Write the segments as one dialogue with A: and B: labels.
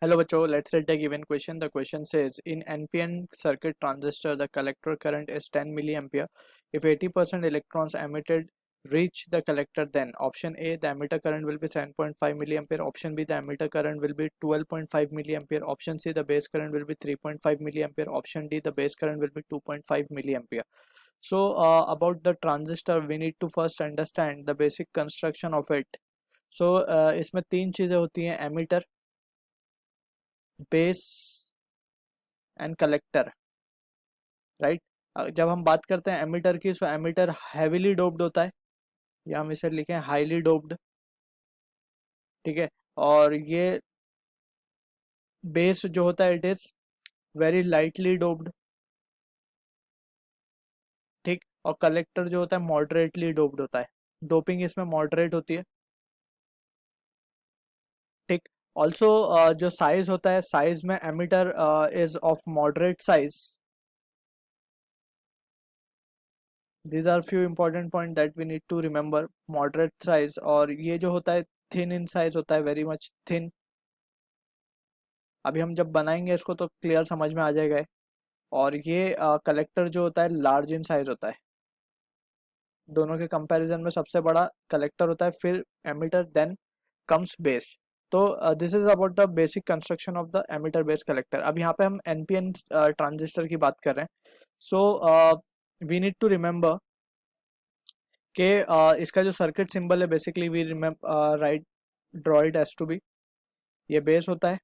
A: Hello bachcho, let's read the given question. The question says in NPN circuit transistor the collector current is 10 milliampere. If 80% electrons emitted reach the collector, then option A the emitter current will be 7.5 milliampere, option B the emitter current will be 12.5 milliampere, option C the base current will be 3.5 milliampere, option D the base current will be 2.5 milliampere. So about the transistor we need to first understand the basic construction of it. So इसमें तीन चीजें होती हैं, emitter, base and collector, right. जब हम बात करते हैं एमिटर की, सो एमिटर हैवीली डोप्ड होता है, या हम इसे लिखें हाईली डोप्ड, ठीक है। और ये बेस जो होता है it is very lightly doped, ठीक। और कलेक्टर जो होता है मॉडरेटली डोप्ड होता है, डोपिंग इसमें मॉडरेट होती है, ठीक। ऑल्सो जो साइज होता है, साइज में emitter is of moderate size. These are few important point that we need to remember. Moderate size, और ये जो होता है thin in size होता है, very much thin. अभी हम जब बनाएंगे इसको तो क्लियर समझ में आ जाएगा ये। और ये कलेक्टर जो होता है लार्ज इन साइज होता है, दोनों के कंपैरिजन में सबसे बड़ा कलेक्टर होता है, फिर एमिटर, देन कम्स बेस. तो this is about the basic construction of the emitter base collector. अब यहाँ पे हम एनपीएन ट्रांजिस्टर की बात कर रहे हैं. So we need to remember कि इसका जो सर्किट सिंबल है, basically we write draw it as to be, ये बेस होता है,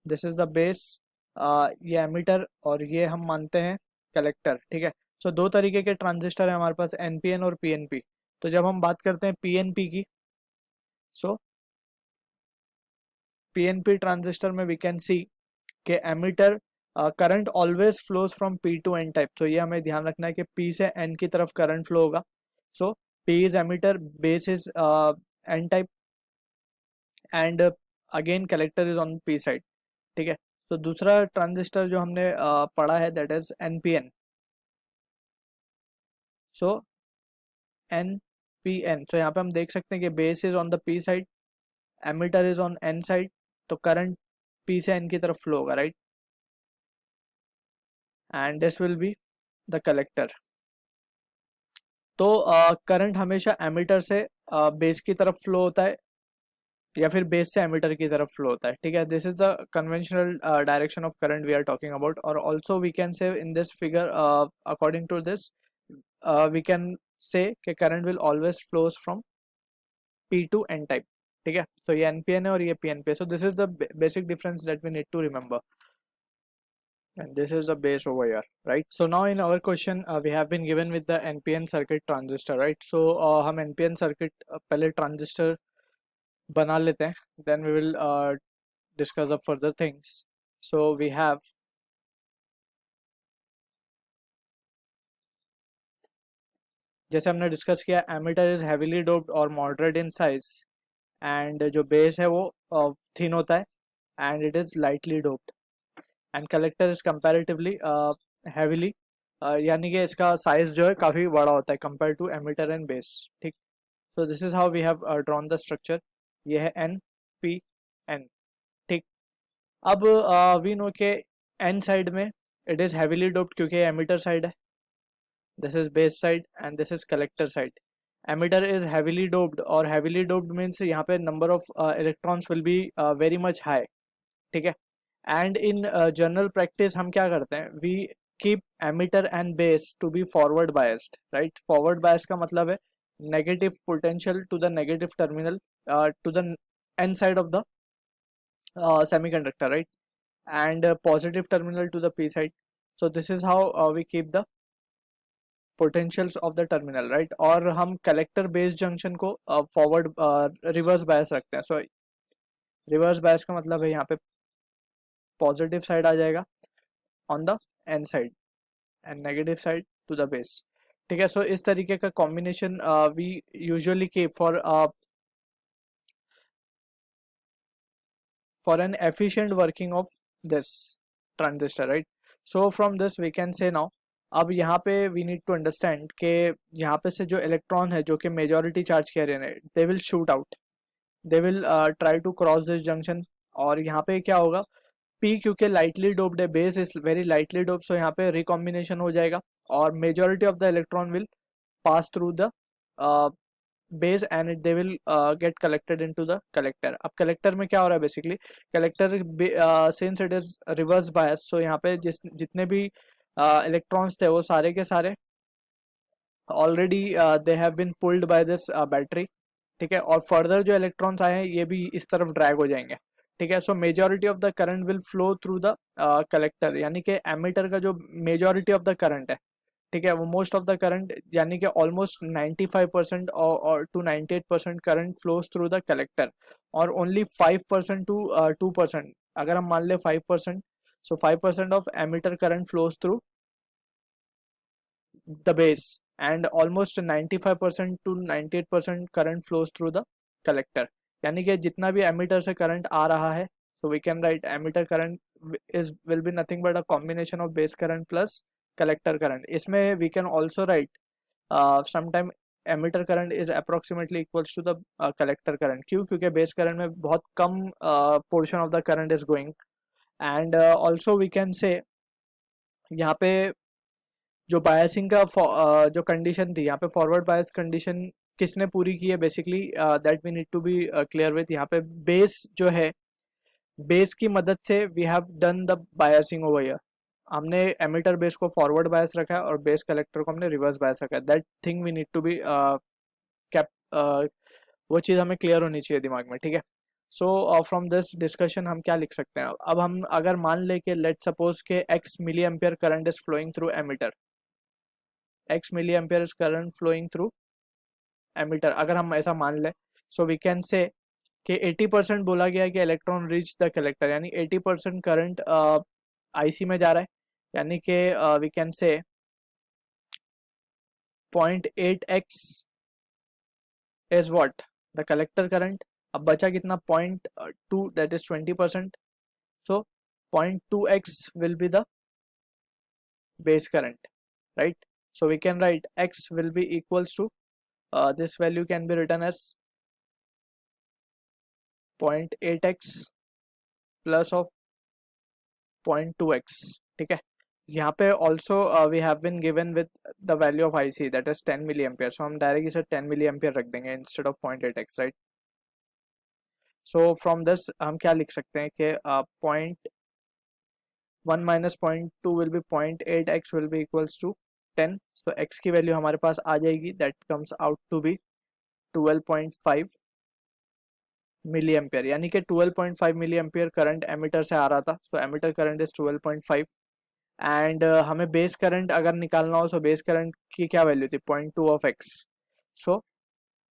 A: दिस इज द बेस, ये एमिटर, और ये हम मानते हैं कलेक्टर, ठीक है. सो दो तरीके के ट्रांजिस्टर है हमारे पास, एनपीएन और पीएनपी. तो जब हम बात करते हैं पीएनपी की, सो पीएनपी ट्रांजिस्टर में वी कैन सी कि emitter current always flows from P to N type. तो ये हमें ध्यान रखना है कि पी से एन की तरफ करंट फ्लो होगा. So P is emitter, base is N type, and again collector is on P side, ठीक है. तो दूसरा ट्रांजिस्टर जो हमने पढ़ा है that is NPN. So NPN, तो यहाँ पे हम देख सकते हैं कि base is on the P side, emitter is on N side, तो करंट पी से एन की तरफ फ्लो होगा, right. And this will be the collector. तो करंट हमेशा एमिटर से बेस की तरफ फ्लो होता है, या फिर बेस से एमिटर की तरफ फ्लो होता है, ठीक है. This is the conventional direction of current we are talking about. और also we can say in this figure, according to this we can say कि current will always flows from P to N type, ठीक है. तो ये NPN है और ये PNP है. So this is the basic difference that we need to remember, and this is the base over here, right. So now in our question we have been given with the npn circuit transistor, right. So हम npn circuit पहले transistor बना लेते हैं, then we will discuss the further things. So we have, जैसे हमने discuss किया, emitter is heavily doped और moderate in size, and जो बेस है वो थिन होता है, and it is lightly doped, and collector is comparatively heavily, यानी कि इसका साइज जो है काफ़ी बड़ा होता है compare to emitter and base, ठीक. So this is how we have drawn the structure. ये है एन पी एन, ठीक. अब वी नो के एन साइड में इट इज हैवीली डोप्ड क्योंकि एमिटर साइड है, this is base side, and this is collector side. Emitter is heavily doped, और heavily doped means यहाँ पे number of electrons will be very much high, ठीक है. And in general practice हम क्या करते हैं, we keep emitter and base to be forward biased, right. Forward bias का मतलब है negative potential to the negative terminal to the N side of the semiconductor, right, and positive terminal to the p side. So this is how we keep the potentials of the terminal, right. और हम collector base junction को forward reverse bias रखते हैं. So reverse bias का मतलब है यहाँ पे पॉजिटिव साइड आ जाएगा on the N side and negative side to the base, ठीक है. सो इस तरीके का combination we usually keep for an efficient working of this transistor, right. So from this we can say now, अब यहाँ पे we need to understand कि यहाँ पे से जो इलेक्ट्रॉन है जो कि मेजॉरिटी चार्ज कैरियर है, they will shoot out, they will try to cross this junction, और यहाँ पे क्या होगा, P क्योंकि लाइटली डोप्ड है, base is very lightly doped, so यहाँ पे रिकॉम्बिनेशन हो जाएगा और majority of the electron will pass through the base and they will get collected into the collector. अब collector में क्या हो रहा है basically, collector since it is reverse bias, so यहाँ पे जितने भी electrons थे वो सारे के सारे already they have been pulled by this battery, ठीक है, और फर्दर जो इलेक्ट्रॉन्स आए हैं ये भी इस तरफ ड्रैग हो जाएंगे, ठीक है। सो majority of the current will flow through the collector, यानी कि एमिटर का जो मेजॉरिटी ऑफ द करंट है, ठीक है, वो मोस्ट ऑफ द करंट यानी कि ऑलमोस्ट 95% और to 98% current flows through the collector, और ओनली 5% टू 2%, अगर हम मान ले 5%, so 5% of emitter current flows through the base, and almost 95% to 98% current flows through the collector, यानी कि जितना भी एमिटर से करंट आ रहा है, so we can write emitter current is will be nothing but a combination of base current plus collector current. इसमें we can also write sometime emitter current is approximately equals to the collector current. क्यों? क्योंकि base current में बहुत कम portion of the current is going, and also we can say यहाँ पे जो biasing का जो कंडीशन थी यहाँ पे, फॉरवर्ड बायस कंडीशन किसने पूरी की है basically, that we need to be clear with. यहाँ पे बेस जो है, बेस की मदद से we have done the biasing over here, हमने एमिटर बेस को फॉरवर्ड बायस रखा है और बेस कलेक्टर को हमने रिवर्स बायस रखा है, that thing we need to be cap, वो चीज़ हमें क्लियर होनी चाहिए दिमाग में, ठीक है। सो फ्रॉम दिस डिस्कशन हम क्या लिख सकते हैं, अब हम अगर मान ले कि लेट सपोज के x milliampere current is flowing through emitter, x milliampere is current flowing through emitter, अगर हम ऐसा मान लें, सो वी कैन से कि 80% बोला गया कि इलेक्ट्रॉन रीच द कलेक्टर, यानी 80% करंट आईसी में जा रहा है, यानी कि we can say 0.8x is what the collector current. अब बचा कितना, 0.2, that is 20%, so 0.2x will be the base current, right? So we can write x will be equals to this value can be written as 0.8x plus of 0.2x, ठीक है। यहाँ पे also we have been given with the value of IC that is 10 milliampere, so हम direct इसे 10 milliampere रख देंगे instead of 0.8x, right? So from this हम क्या लिख सकते हैं कि 0.1 minus 0.2 will be 0.8x will be equals to 10, so x की वैल्यू हमारे पास आ जाएगी, that comes out to be 12.5 milliampere, यानी कि 12.5 मिली एम्पियर करंट एमिटर से आ रहा था, सो एमिटर करंट इज 12.5, एंड हमें बेस करंट अगर निकालना हो, सो बेस करंट की क्या वैल्यू थी, 0.2 of x, so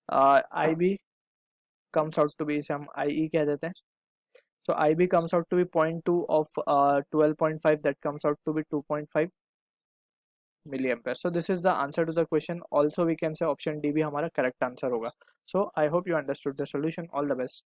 A: I B comes out to be, इसे हम आई ई कह देते हैं, so IB comes out to be 0.2 of 12.5, that comes out to be 2.5 milliampere. So this is the answer to the question. Also we can say option D भी हमारा correct answer होगा. So I hope you understood the solution. All the best.